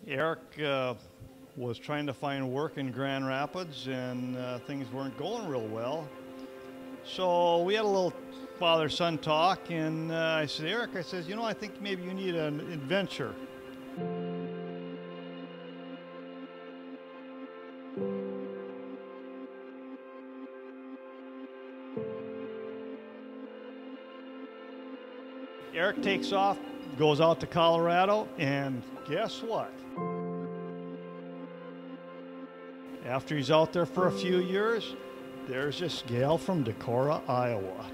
Eric was trying to find work in Grand Rapids, and things weren't going real well. So we had a little father-son talk, and I said, Eric, I says, you know, I think maybe you need an adventure. Eric takes off, goes out to Colorado, and guess what? After he's out there for a few years, there's this gal from Decorah, Iowa.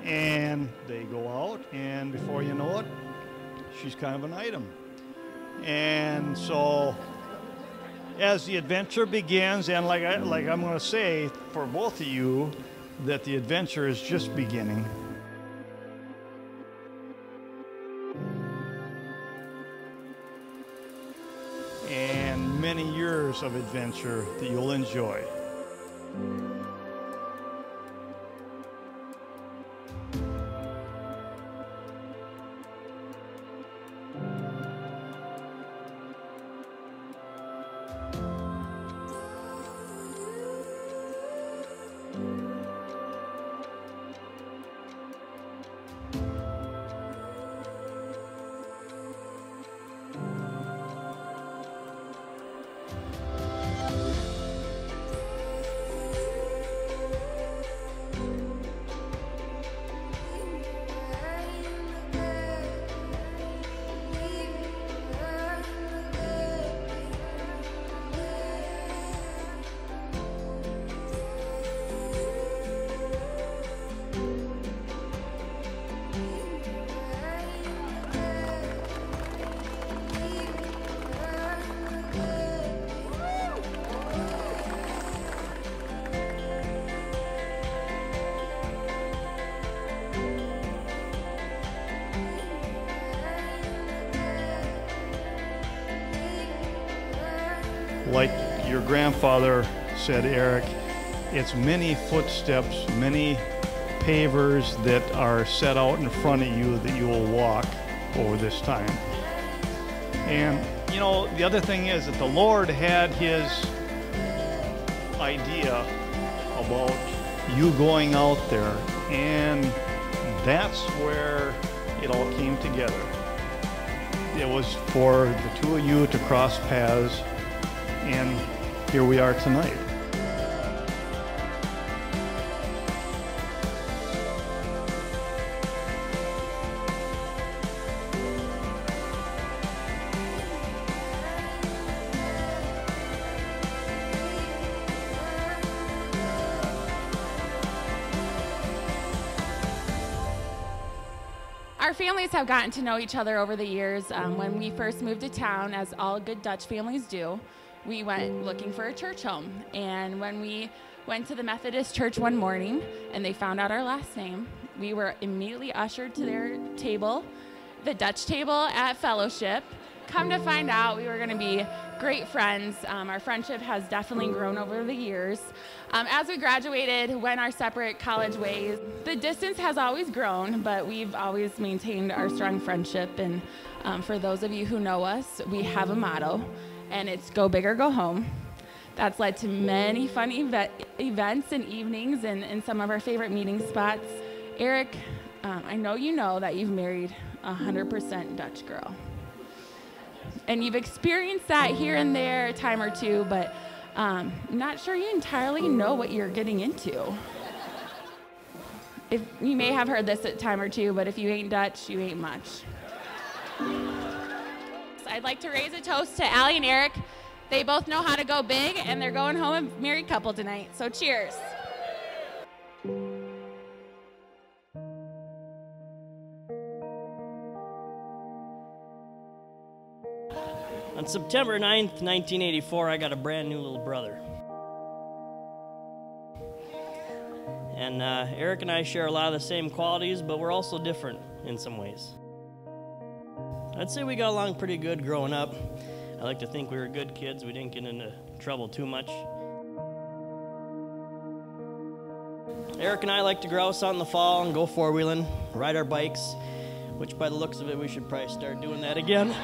And they go out, and before you know it, she's kind of an item. And so as the adventure begins, and like I'm going to say for both of you, that the adventure is just beginning. And many years of adventure that you'll enjoy. Like your grandfather said, Eric, it's many footsteps, many pavers that are set out in front of you that you will walk over this time. And, you know, the other thing is that the Lord had his idea about you going out there, and that's where it all came together. It was for the two of you to cross paths, and here we are tonight. Our families have gotten to know each other over the years. When we first moved to town, as all good Dutch families do, we went looking for a church home. And when we went to the Methodist church one morning and they found out our last name, we were immediately ushered to their table, the Dutch table at Fellowship. Come to find out, we were going to be great friends. Our friendship has definitely grown over the years. As we graduated, went our separate college ways. The distance has always grown, but we've always maintained our strong friendship. And for those of you who know us, we have a motto, and it's go big or go home. That's led to many fun events and evenings and some of our favorite meeting spots. Eric, I know you know that you've married a 100% Dutch girl. And you've experienced that here and there a time or two, but I'm not sure you entirely know what you're getting into. If you may have heard this a time or two, but if you ain't Dutch, you ain't much. I'd like to raise a toast to Allie and Eric. They both know how to go big, and they're going home a married couple tonight, so cheers. On September 9th, 1984, I got a brand new little brother. And Eric and I share a lot of the same qualities, but we're also different in some ways. I'd say we got along pretty good growing up. I like to think we were good kids. We didn't get into trouble too much. Eric and I like to grouse out in the fall and go four-wheeling, ride our bikes, which by the looks of it, we should probably start doing that again.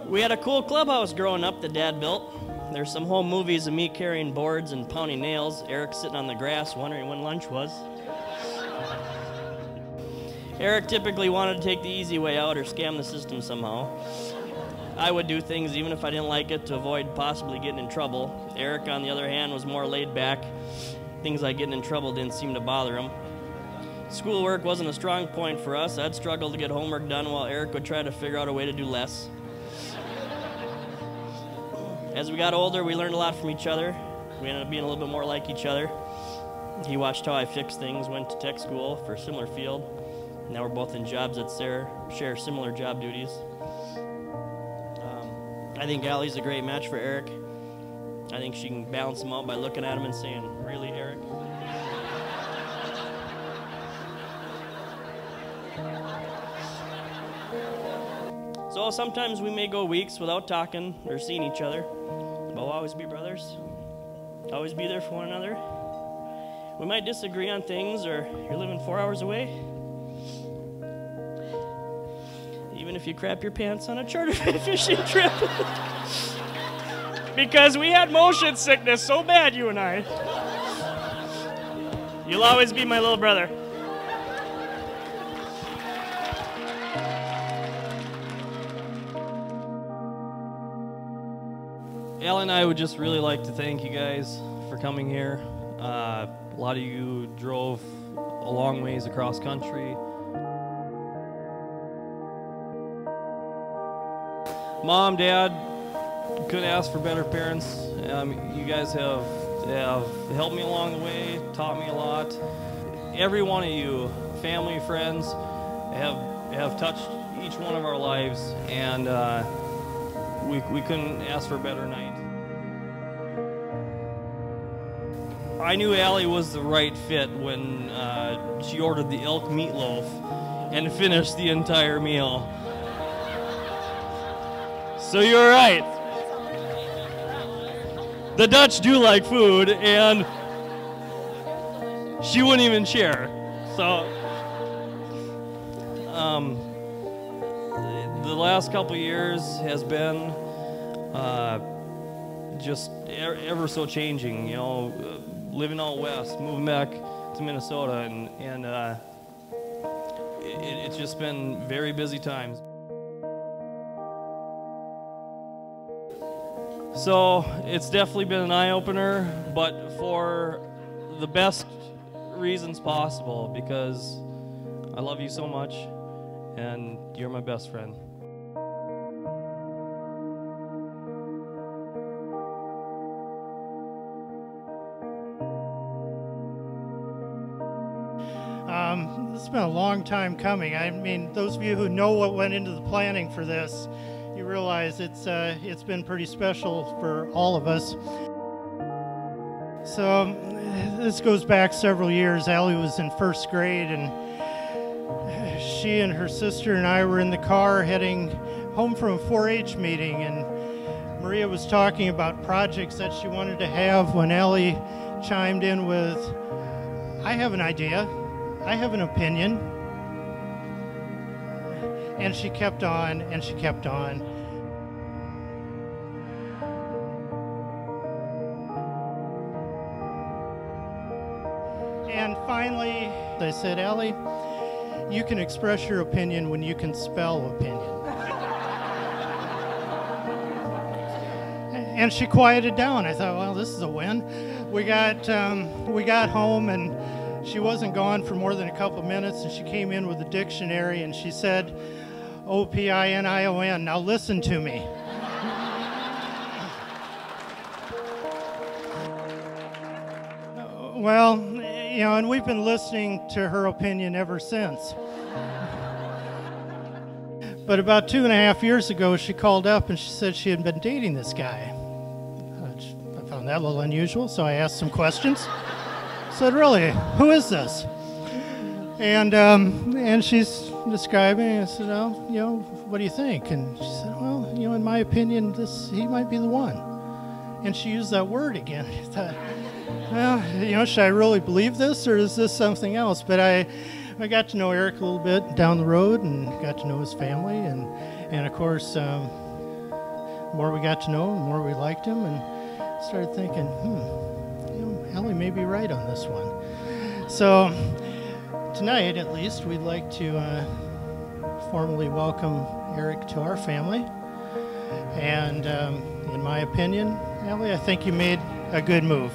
We had a cool clubhouse growing up that Dad built. There's some home movies of me carrying boards and pounding nails, Eric sitting on the grass wondering when lunch was. Eric typically wanted to take the easy way out or scam the system somehow. I would do things even if I didn't like it to avoid possibly getting in trouble. Eric, on the other hand, was more laid back. Things like getting in trouble didn't seem to bother him. Schoolwork wasn't a strong point for us. I'd struggle to get homework done while Eric would try to figure out a way to do less. As we got older, we learned a lot from each other. We ended up being a little bit more like each other. He watched how I fixed things, went to tech school for a similar field. Now we're both in jobs that share similar job duties. I think Allie's a great match for Eric. I think she can balance him out by looking at him and saying, "Really, Eric?" So sometimes we may go weeks without talking or seeing each other, but we'll always be brothers, always be there for one another. We might disagree on things, or you're living 4 hours away. Even if you crap your pants on a charter fishing trip. Because we had motion sickness so bad, you and I. You'll always be my little brother. Allie and I would just really like to thank you guys for coming here. A lot of you drove a long ways across country. Mom, Dad, couldn't ask for better parents. You guys have helped me along the way, taught me a lot. Every one of you, family, friends, have touched each one of our lives, and we couldn't ask for a better night. I knew Allie was the right fit when she ordered the elk meatloaf and finished the entire meal. So you're right. The Dutch do like food, and she wouldn't even share. So, the last couple years has been just ever so changing. You know, living out west, moving back to Minnesota, and it's just been very busy times. So it's definitely been an eye-opener, but for the best reasons possible, because I love you so much, and you're my best friend. It's been a long time coming. I mean, those of you who know what went into the planning for this, you realize it's been pretty special for all of us. So this goes back several years. Allie was in first grade, and she and her sister and I were in the car heading home from a 4-H meeting, and Maria was talking about projects that she wanted to have when Allie chimed in with, "I have an idea. I have an opinion." And she kept on, and she kept on. And finally, I said, "Allie, you can express your opinion when you can spell opinion." And she quieted down. I thought, well, this is a win. We got home, and she wasn't gone for more than a couple minutes, and she came in with a dictionary, and she said, "O-P-I-N-I-O-N, now listen to me." Well, you know, and we've been listening to her opinion ever since. But about 2.5 years ago, she called up and she said she had been dating this guy. I found that a little unusual, so I asked some questions. I said, really, who is this? And she's describing. I said, oh, you know, what do you think? And she said, well, you know, in my opinion, he might be the one. And she used that word again. I thought, well, you know, should I really believe this, or is this something else? But I got to know Eric a little bit down the road, and got to know his family, and of course, the more we got to know him, the more we liked him, and started thinking, you know, Allie may be right on this one. So tonight, at least, we'd like to formally welcome Eric to our family. And in my opinion, Allie, I think you made a good move.